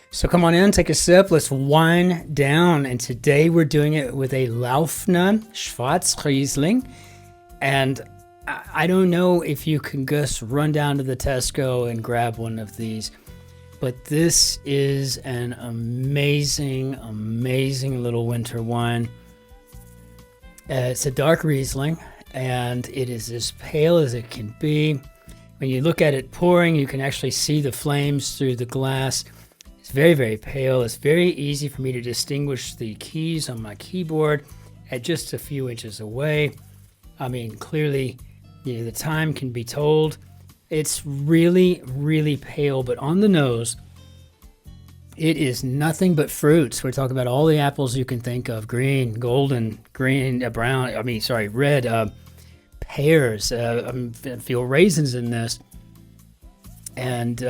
So come on in, take a sip, let's wind down. And today we're doing it with a Laufner Schwarzriesling. And I don't know if you can just run down to the Tesco and grab one of these, but this is an amazing, amazing little winter wine. It's a dark Riesling, and it is as pale as it can be. When you look at it pouring, you can actually see the flames through the glass. It's very, very pale. It's very easy for me to distinguish the keys on my keyboard at just a few inches away. I mean, clearly, the time can be told. It's really, really pale, but on the nose, it is nothing but fruits. We're talking about all the apples you can think of: green, golden, green, brown. Red. Pears. I feel raisins in this, and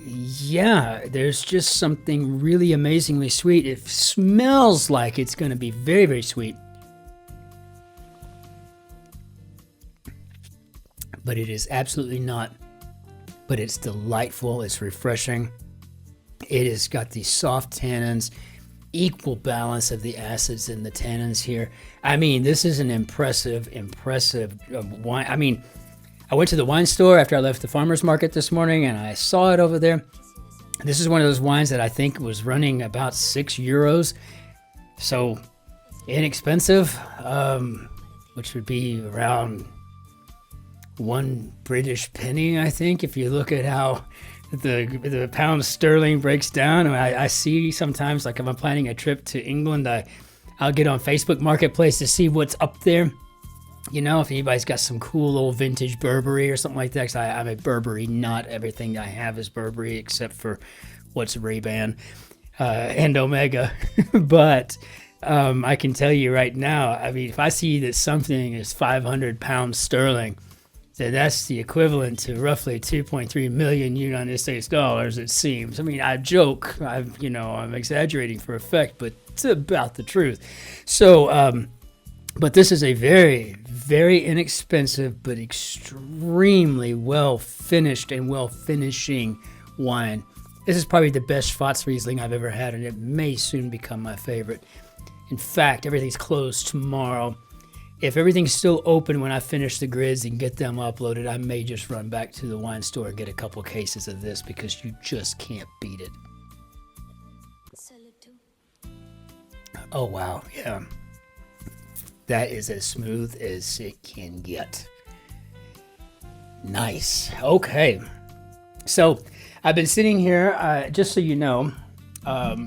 yeah, there's just something really amazingly sweet. It smells like it's going to be very, very sweet, but it is absolutely not. But it's delightful. It's refreshing. It has got these soft tannins, equal balance of the acids and the tannins here. I mean, this is an impressive wine. I mean, I went to the wine store after I left the farmer's market this morning, and I saw it over there. This is one of those wines that I think was running about €6, so inexpensive, which would be around 1 British penny, I think, if you look at how the pound sterling breaks down. I see sometimes, like if I'm planning a trip to England, I'll get on Facebook Marketplace to see what's up there. You know, if anybody's got some cool old vintage Burberry or something like that, 'cause I'm a Burberry nut. Everything I have is Burberry except for what's Ray-Ban and Omega. But I can tell you right now, I mean, if I see that something is 500 pounds sterling, then that's the equivalent to roughly 2.3 million United States dollars, it seems. I mean, I joke, I'm exaggerating for effect, but it's about the truth. So, but this is a very, very inexpensive, but extremely well finished and well finishing wine. This is probably the best Schwarzriesling I've ever had, and it may soon become my favorite. In fact, everything's closed tomorrow. If everything's still open when I finish the grids and get them uploaded, I may just run back to the wine store and get a couple cases of this, because you just can't beat it. Oh, wow. Yeah. That is as smooth as it can get. Nice. Okay. So I've been sitting here, just so you know, I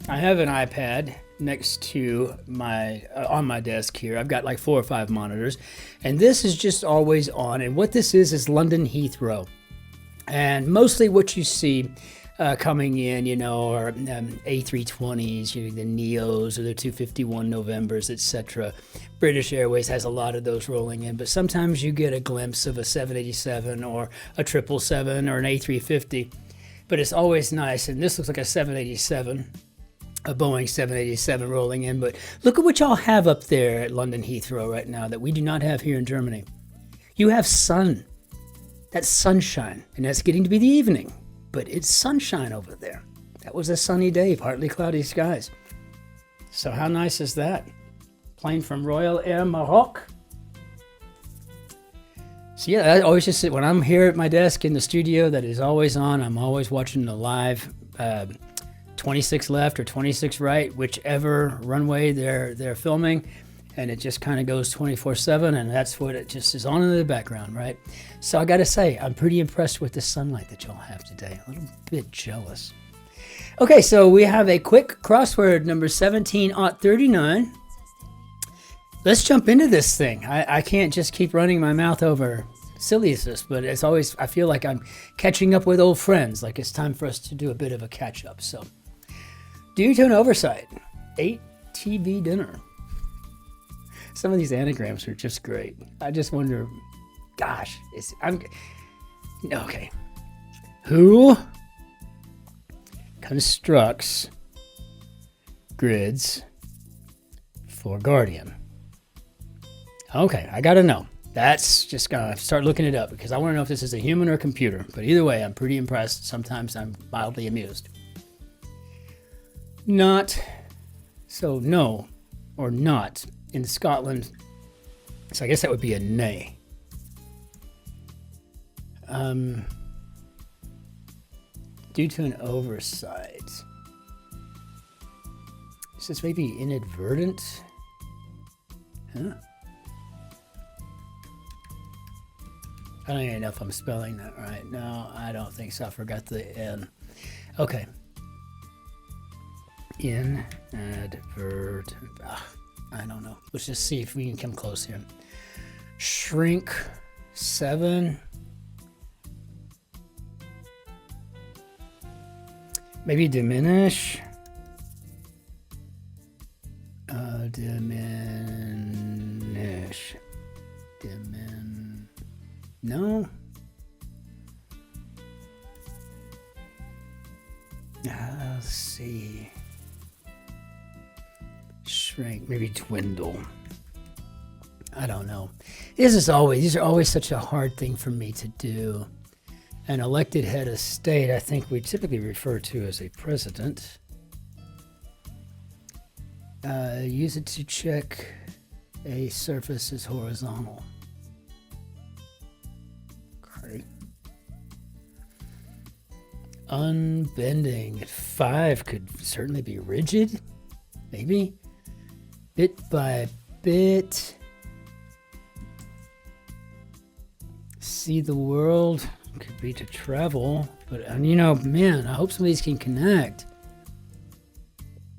have an iPad next to on my desk here. I've got like 4 or 5 monitors, and this is just always on. And what this is London Heathrow. And mostly what you see coming in, are A320s, the Neos or the 251 Novembers, etc. British Airways has a lot of those rolling in, but sometimes you get a glimpse of a 787 or a 777 or an A350, but it's always nice. And this looks like a 787, a Boeing 787 rolling in. But look at what y'all have up there at London Heathrow right now that we do not have here in Germany. You have sun. That's sunshine, and that's getting to be the evening. But it's sunshine over there. That was a sunny day, partly cloudy skies. So how nice is that? Plane from Royal Air Maroc. So yeah, I always just sit, when I'm here at my desk in the studio that is always on, I'm always watching the live 26 left or 26 right, whichever runway they're filming. And it just kind of goes 24/7, and that's what it just is on in the background, right? So I got to say, I'm pretty impressed with the sunlight that y'all have today. A little bit jealous. Okay, so we have a quick crossword, number 17-39. Let's jump into this thing. I can't just keep running my mouth over silliness, but it's always, I feel like I'm catching up with old friends, like it's time for us to do a bit of a catch-up. So, due to an oversight, ate TV dinner. Some of these anagrams are just great. I just wonder, gosh, okay. Who constructs grids for Guardian? Okay, I gotta know. That's just gonna start looking it up because I want to know if this is a human or a computer. But either way, I'm pretty impressed. Sometimes I'm mildly amused. Not, so no, or not in Scotland. So I guess that would be a nay. Due to an oversight. Is this maybe inadvertent? Huh? I don't even know if I'm spelling that right. No, I don't think so. I forgot the N. Okay. Inadvertent. I don't know. Let's just see if we can come close here. Shrink 7. Maybe diminish. Diminish. No. Let's see. Shrink, maybe dwindle. I don't know. These are always such a hard thing for me to do. An elected head of state, I think we typically refer to as a president. Use it to check a surface is horizontal. Okay. Unbending at 5 could certainly be rigid, maybe. Bit by bit. See the world could be to travel, but you know, man, I hope some of these can connect.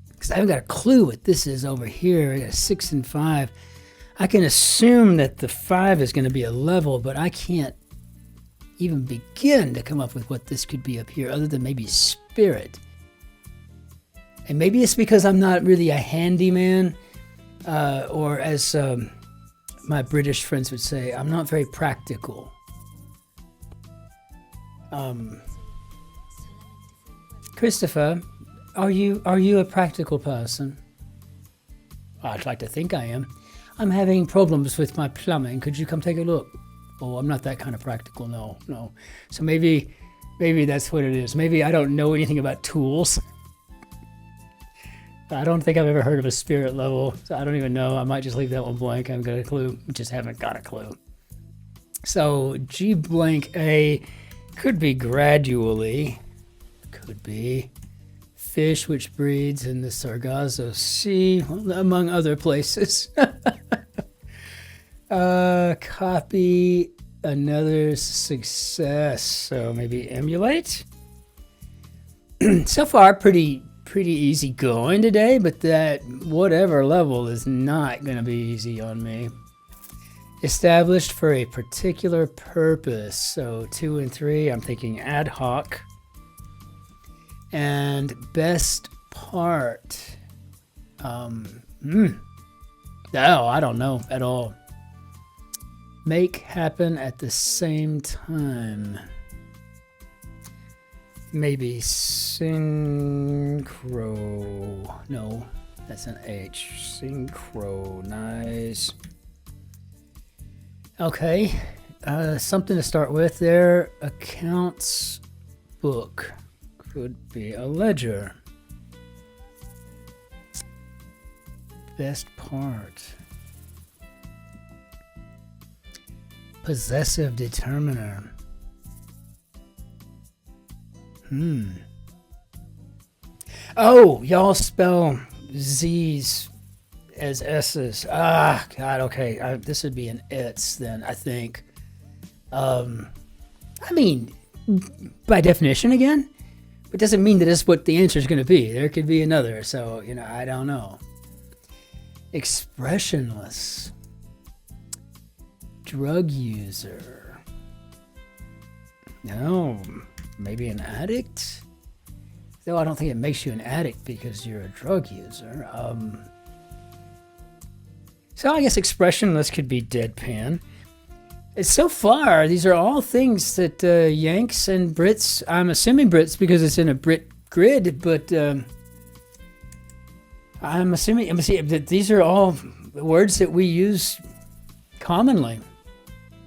Because I haven't got a clue what this is over here. I got a 6 and 5. I can assume that the 5 is going to be a level, but I can't even begin to come up with what this could be up here, other than maybe spirit. And maybe it's because I'm not really a handyman, or as my British friends would say, I'm not very practical. Christopher, are you a practical person? I'd like to think I am. I'm having problems with my plumbing. Could you come take a look? Oh, I'm not that kind of practical. No. So maybe that's what it is. Maybe I don't know anything about tools. I don't think I've ever heard of a spirit level. So I don't even know. I might just leave that one blank. I haven't got a clue. Just haven't got a clue. So G blank A could be gradually. Could be. Fish, which breeds in the Sargasso Sea, among other places. Copy another success. So maybe emulate. So far, pretty easy going today, but that whatever level is not going to be easy on me. Established for a particular purpose. So 2 and 3, I'm thinking ad hoc. And best part. No, I don't know at all. Make happen at the same time. Maybe synchro. No, that's an H. Synchronize. Okay, something to start with there. Accounts book. Could be a ledger. Best part. Possessive determiner. Oh, y'all spell Z's as S's. Ah, God, okay. This would be an it's then, I think. I mean, by definition again, it doesn't mean that it's what the answer is going to be. There could be another. So, I don't know. Expressionless. Drug user. No, maybe an addict? Though I don't think it makes you an addict because you're a drug user. So I guess expressionless could be deadpan. So far, these are all things that Yanks and Brits, I'm assuming Brits because it's in a Brit grid, but I'm assuming that these are all words that we use commonly.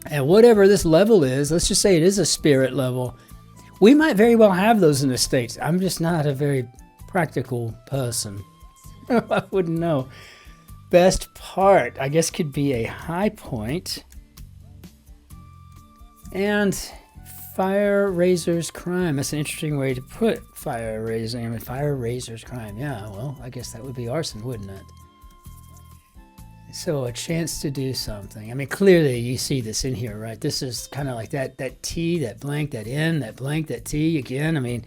And whatever this level is, let's just say it is a spirit level. We might very well have those in the States. I'm just not a very practical person. I wouldn't know. Best part, I guess, could be a high point. And fire raiser's crime. That's an interesting way to put fire raising. I mean, fire raiser's crime. Yeah, well, I guess that would be arson, wouldn't it? So a chance to do something. I mean, clearly you see this in here, right? This is kind of like that T, that blank, that N, that blank, that T again. I mean,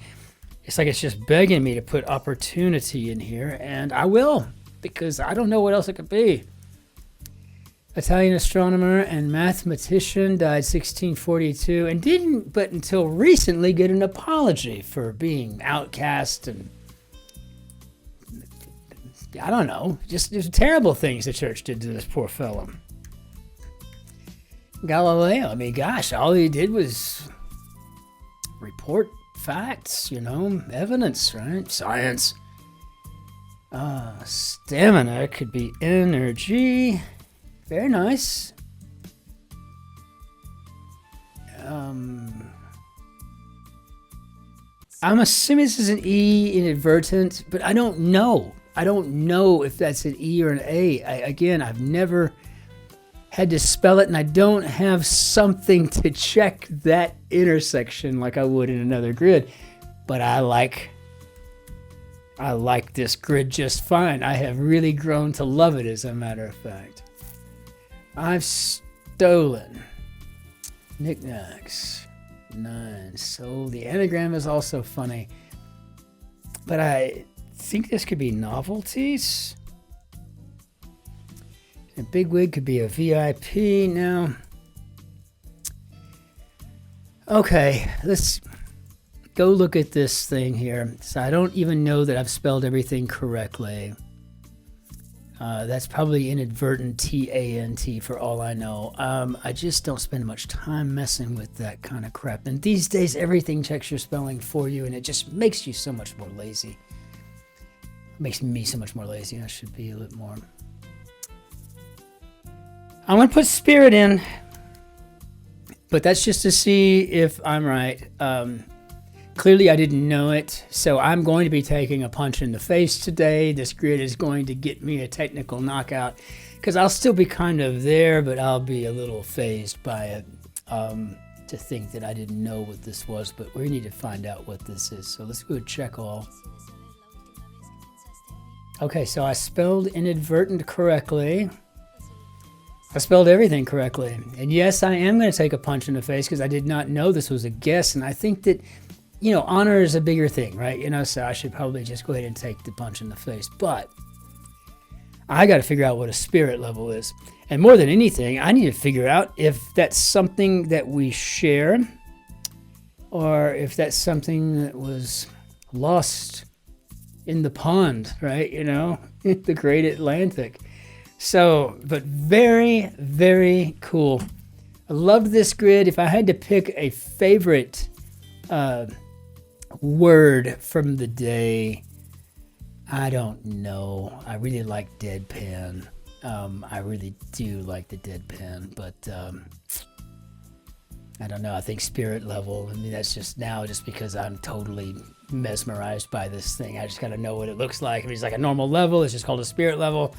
it's like it's just begging me to put opportunity in here, and I will, because I don't know what else it could be. Italian astronomer and mathematician, died 1642, and didn't, but until recently, get an apology for being outcast and, I don't know, just terrible things the church did to this poor fellow. Galileo, I mean, gosh, all he did was report facts, evidence, right? Science. Stamina could be energy. Very nice. I'm assuming this is an E inadvertent, but I don't know. I don't know if that's an E or an A. Again, I've never had to spell it, and I don't have something to check that intersection like I would in another grid. But I like this grid just fine. I have really grown to love it, as a matter of fact. I've stolen knickknacks. 9. So the anagram is also funny. But I think this could be novelties. A bigwig could be a VIP now. Okay, let's go look at this thing here. So I don't even know that I've spelled everything correctly. That's probably inadvertent T-A-N-T for all I know. I just don't spend much time messing with that kind of crap. And these days, everything checks your spelling for you, and it just makes you so much more lazy. It makes me so much more lazy. I should be a little more. I'm going to put spirit in, but that's just to see if I'm right. Clearly, I didn't know it, so I'm going to be taking a punch in the face today. This grid is going to get me a technical knockout, because I'll still be kind of there, but I'll be a little fazed by it to think that I didn't know what this was, but we need to find out what this is. So let's go check all. Okay, so I spelled inadvertent correctly. I spelled everything correctly. And yes, I am going to take a punch in the face because I did not know this was a guess, and I think that honor is a bigger thing, right? So I should probably just go ahead and take the punch in the face. But I got to figure out what a spirit level is. And more than anything, I need to figure out if that's something that we share or if that's something that was lost in the pond, right? The great Atlantic. So, but very, very cool. I love this grid. If I had to pick a favorite word from the day, I don't know. I really like deadpan. I really do like the deadpan, but I don't know. I think spirit level. I mean, that's just because I'm totally mesmerized by this thing. I just got to know what it looks like. If it's like a normal level, it's just called a spirit level.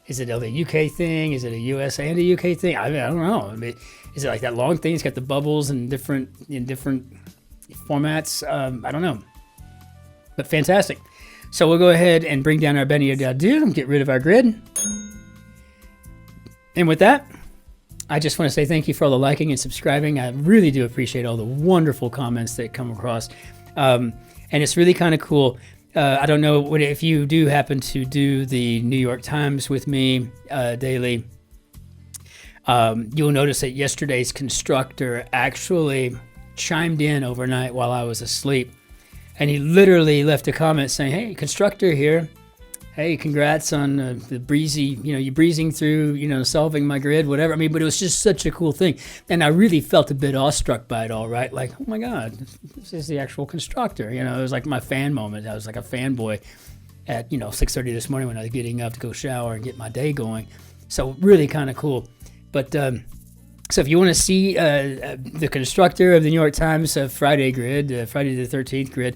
Is it a UK thing? Is it a US and a UK thing? I don't know. I mean, is it like that long thing? It's got the bubbles in different formats. I don't know. But fantastic. So we'll go ahead and bring down our Benny Dadu and get rid of our grid. And with that, I just want to say thank you for all the liking and subscribing. I really do appreciate all the wonderful comments that come across. And it's really kind of cool. I don't know if you do happen to do the New York Times with me daily. You'll notice that yesterday's constructor actually chimed in overnight while I was asleep. And he literally left a comment saying, "Hey, constructor here. Hey, congrats on the breezy, you breezing through, solving my grid, whatever." I mean, but it was just such a cool thing. And I really felt a bit awestruck by it all, right? Like, oh my God, this is the actual constructor. It was like my fan moment. I was like a fanboy at, 6:30 this morning when I was getting up to go shower and get my day going. So really kind of cool. But So if you want to see the constructor of the New York Times Friday grid, Friday the 13th grid,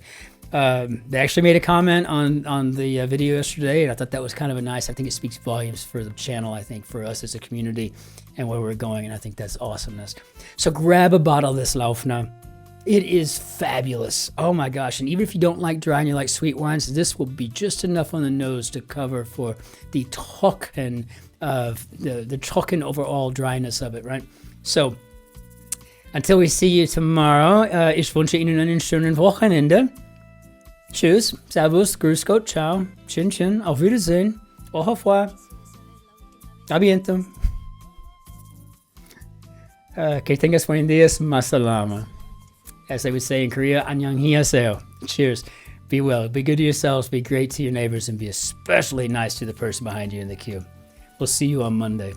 they actually made a comment on the video yesterday, and I thought that was kind of I think it speaks volumes for the channel, I think, for us as a community and where we're going, and I think that's awesomeness. So grab a bottle of this Laufner. It is fabulous. Oh my gosh. And even if you don't like dry and you like sweet wines, this will be just enough on the nose to cover for the trocken of the trocken overall dryness of it, right? So until we see you tomorrow, ich wünsche Ihnen einen schönen Wochenende. Tschüss, Servus, Grüß Gott, ciao, Cin-Cin, auf Wiedersehen, au revoir, a biento. Que tengas buen días, masalama. As they would say in Korea, annyeonghaseyo. Cheers. Be well, be good to yourselves, be great to your neighbors, and be especially nice to the person behind you in the queue. We'll see you on Monday.